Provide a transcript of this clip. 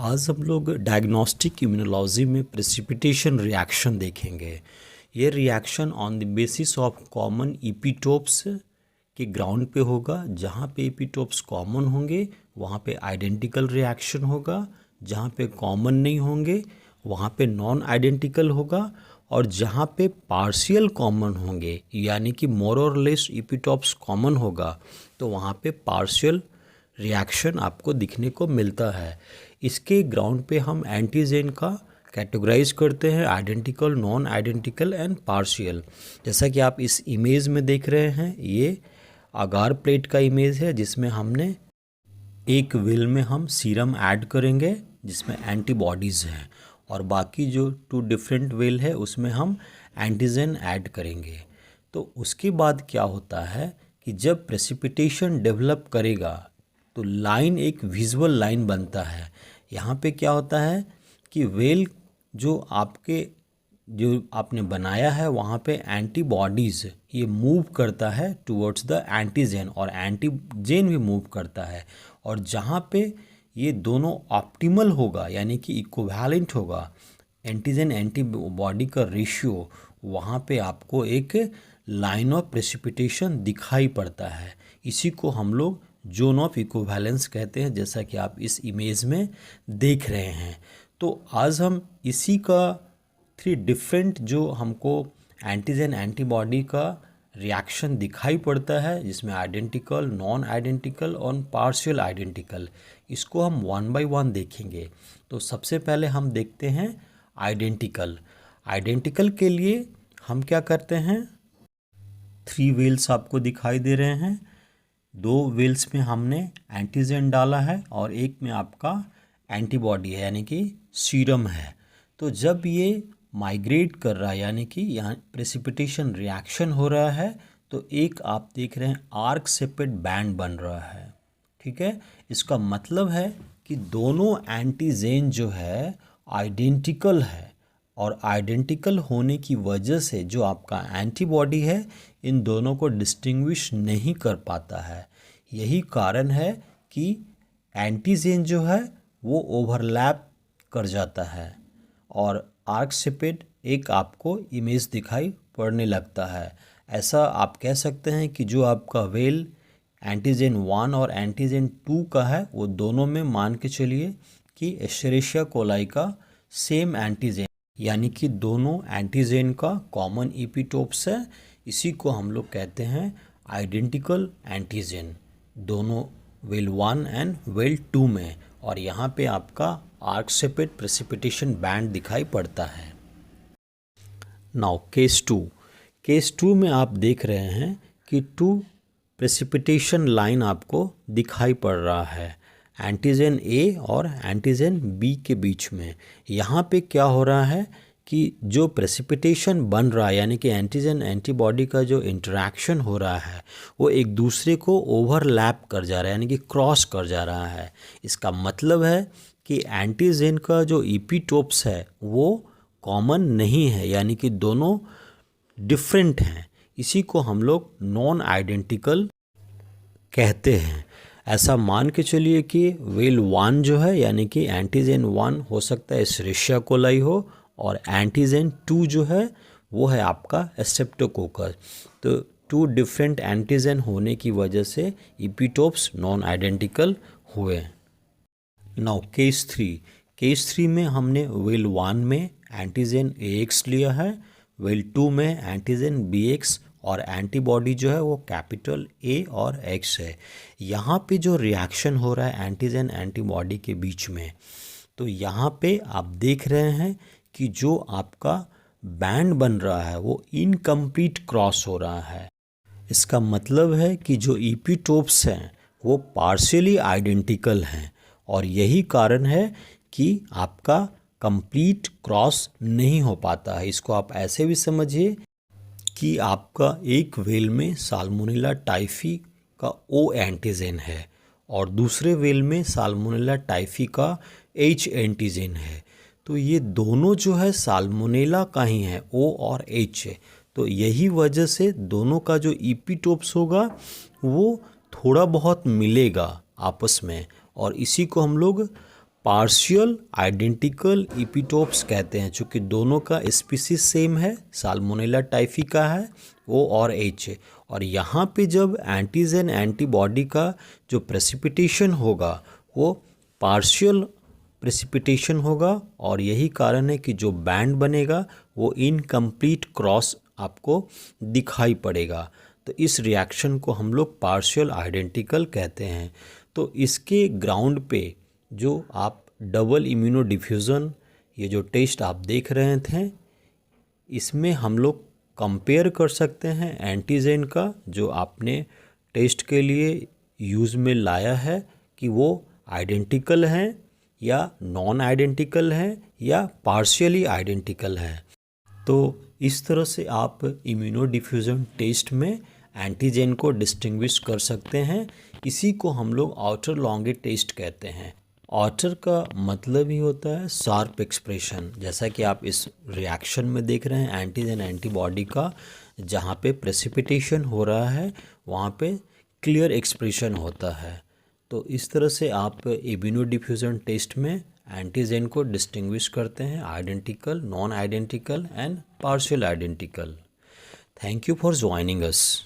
आज हम लोग डायग्नोस्टिक इम्यूनोलॉजी में प्रेसिपिटेशन रिएक्शन देखेंगे। ये reaction on the basis of common epitopes के ग्राउंड पे होगा। जहाँ पे इपीटोप्स कॉमन होंगे वहाँ पे आइडेंटिकल रिएक्शन होगा, जहाँ पे कॉमन नहीं होंगे वहाँ पे नॉन आइडेंटिकल होगा, और जहाँ पे पार्शियल कॉमन होंगे यानी कि मोर और लेस इपीटोप्स कॉमन होगा तो वहाँ पे पार्शियल रिएक्शन आपको दिखने को मिलता है। इसके ग्राउंड पे हम एंटीजेन का कैटेगराइज करते हैं identical, non identical and partial. जैसा कि आप इस इमेज में देख रहे हैं, ये अगार प्लेट का इमेज है जिसमें हमने एक वेल में हम सीरम ऐड करेंगे जिसमें एंटीबॉडीज़ हैं, और बाकी जो 2 डिफरेंट वेल है उसमें हम एंटीजन ऐड करेंगे। तो उसके बाद क्या होता है कि जब प्रेसिपिटेशन डेवलप करेगा तो लाइन एक विजुअल लाइन बनता है। यहाँ पे क्या होता है कि वेल जो आपने बनाया है वहाँ पे एंटीबॉडीज़ ये मूव करता है टुवर्ड्स द एंटीजन, और एंटीजन भी मूव करता है, और जहाँ पे ये दोनों ऑप्टिमल होगा यानी कि इक्विवेलेंट होगा एंटीजन एंटीबॉडी का रेशियो, वहाँ पे आपको एक लाइन ऑफ प्रेसिपिटेशन दिखाई पड़ता है। इसी को हम लोग जोन ऑफ इक्विवेलेंस कहते हैं, जैसा कि आप इस इमेज में देख रहे हैं। तो आज हम इसी का 3 डिफरेंट जो हमको एंटीजन एंटीबॉडी का रिएक्शन दिखाई पड़ता है जिसमें आइडेंटिकल, नॉन आइडेंटिकल और पार्शियल आइडेंटिकल, इसको हम 1 बाय 1 देखेंगे। तो सबसे पहले हम देखते हैं आइडेंटिकल। आइडेंटिकल के लिए हम क्या करते हैं, 3 वेल्स आपको दिखाई दे रहे हैं। 2 वेल्स में हमने एंटीजन डाला है और एक में आपका एंटीबॉडी है यानी कि सीरम है। तो जब ये माइग्रेट कर रहा है यानी कि यहाँ प्रेसिपिटेशन रिएक्शन हो रहा है तो एक आप देख रहे हैं आर्क सेपेड बैंड बन रहा है। ठीक है, इसका मतलब है कि दोनों एंटीजेन जो है आइडेंटिकल है, और आइडेंटिकल होने की वजह से जो आपका एंटीबॉडी है इन दोनों को डिस्टिंग्विश नहीं कर पाता है। यही कारण है कि एंटीजेन जो है वो ओवरलैप कर जाता है और आर्क सेपेड एक आपको इमेज दिखाई पड़ने लगता है। ऐसा आप कह सकते हैं कि जो आपका वेल एंटीजन 1 और एंटीजन 2 का है वो दोनों में मान के चलिए कि एशेरिशिया कोलाई का सेम एंटीजन, यानी कि दोनों एंटीजन का कॉमन इपीटोप्स है। इसी को हम लोग कहते हैं आइडेंटिकल एंटीजन, दोनों वेल 1 एंड वेल 2 में, और यहाँ पे आपका आर्क सेपेड प्रेसिपिटेशन बैंड दिखाई पड़ता है। नाउ केस 2 में आप देख रहे हैं कि 2 प्रेसिपिटेशन लाइन आपको दिखाई पड़ रहा है एंटीजन ए और एंटीजन बी के बीच में। यहाँ पे क्या हो रहा है कि जो प्रेसिपिटेशन बन रहा है यानी कि एंटीजन एंटीबॉडी का जो इंटरेक्शन हो रहा है वो एक दूसरे को ओवरलैप कर जा रहा है यानी कि क्रॉस कर जा रहा है। इसका मतलब है कि एंटीजन का जो इपीटोप्स है वो कॉमन नहीं है यानी कि दोनों डिफरेंट हैं। इसी को हम लोग नॉन आइडेंटिकल कहते हैं। ऐसा मान के चलिए कि वेल 1 जो है यानी कि एंटीजन 1 हो सकता है एशेरिशिया कोलाई हो, और एंटीजन 2 जो है वो है आपका स्ट्रेप्टोकोकस। तो 2 डिफरेंट एंटीजन होने की वजह से इपीटोप्स नॉन आइडेंटिकल हुए। नाउ केस 3 में हमने वेल 1 में एंटीजन AX लिया है, वेल 2 में एंटीजन BX, और एंटीबॉडी जो है वो कैपिटल A और X है। यहाँ पे जो रिएक्शन हो रहा है एंटीजन एंटीबॉडी के बीच में, तो यहाँ पे आप देख रहे हैं कि जो आपका बैंड बन रहा है वो इनकम्प्लीट क्रॉस हो रहा है। इसका मतलब है कि जो इपीटोप्स हैं वो पार्शियली आइडेंटिकल हैं, और यही कारण है कि आपका कंप्लीट क्रॉस नहीं हो पाता है। इसको आप ऐसे भी समझिए कि आपका एक वेल में साल्मोनेला टाइफी का O एंटीजन है और दूसरे वेल में साल्मोनेला टाइफी का H एंटीजन है। तो ये दोनों जो है साल्मोनेला का ही है, O और H है। तो यही वजह से दोनों का जो इपीटोप्स होगा वो थोड़ा बहुत मिलेगा आपस में, और इसी को हम लोग पार्शियल आइडेंटिकल इपिटोप्स कहते हैं, चूँकि दोनों का स्पीसीज सेम है, साल्मोनेला टाइफी का है O और H, और यहाँ पे जब एंटीजन एंटीबॉडी का जो प्रेसिपिटेशन होगा वो पार्शियल प्रेसिपिटेशन होगा, और यही कारण है कि जो बैंड बनेगा वो इनकम्प्लीट क्रॉस आपको दिखाई पड़ेगा। तो इस रिएक्शन को हम लोग पार्शियल आइडेंटिकल कहते हैं। तो इसके ग्राउंड पे जो आप डबल इम्यूनो डिफ्यूज़न ये जो टेस्ट आप देख रहे थे, इसमें हम लोग कंपेयर कर सकते हैं एंटीजन का जो आपने टेस्ट के लिए यूज़ में लाया है कि वो आइडेंटिकल हैं या नॉन आइडेंटिकल हैं या पार्शियली आइडेंटिकल हैं। तो इस तरह से आप इम्यूनो डिफ्यूज़न टेस्ट में एंटीजन को डिस्टिंग्विश कर सकते हैं। इसी को हम लोग आउटर लॉन्गे टेस्ट कहते हैं। आउटर का मतलब ही होता है शार्प एक्सप्रेशन, जैसा कि आप इस रिएक्शन में देख रहे हैं एंटीजन एंटीबॉडी का, जहाँ पे प्रेसिपिटेशन हो रहा है वहाँ पे क्लियर एक्सप्रेशन होता है। तो इस तरह से आप इम्यूनो डिफ्यूज़न टेस्ट में एंटीजन को डिस्टिंग्विश करते हैं, identical, non identical and partial identical. Thank you for joining us.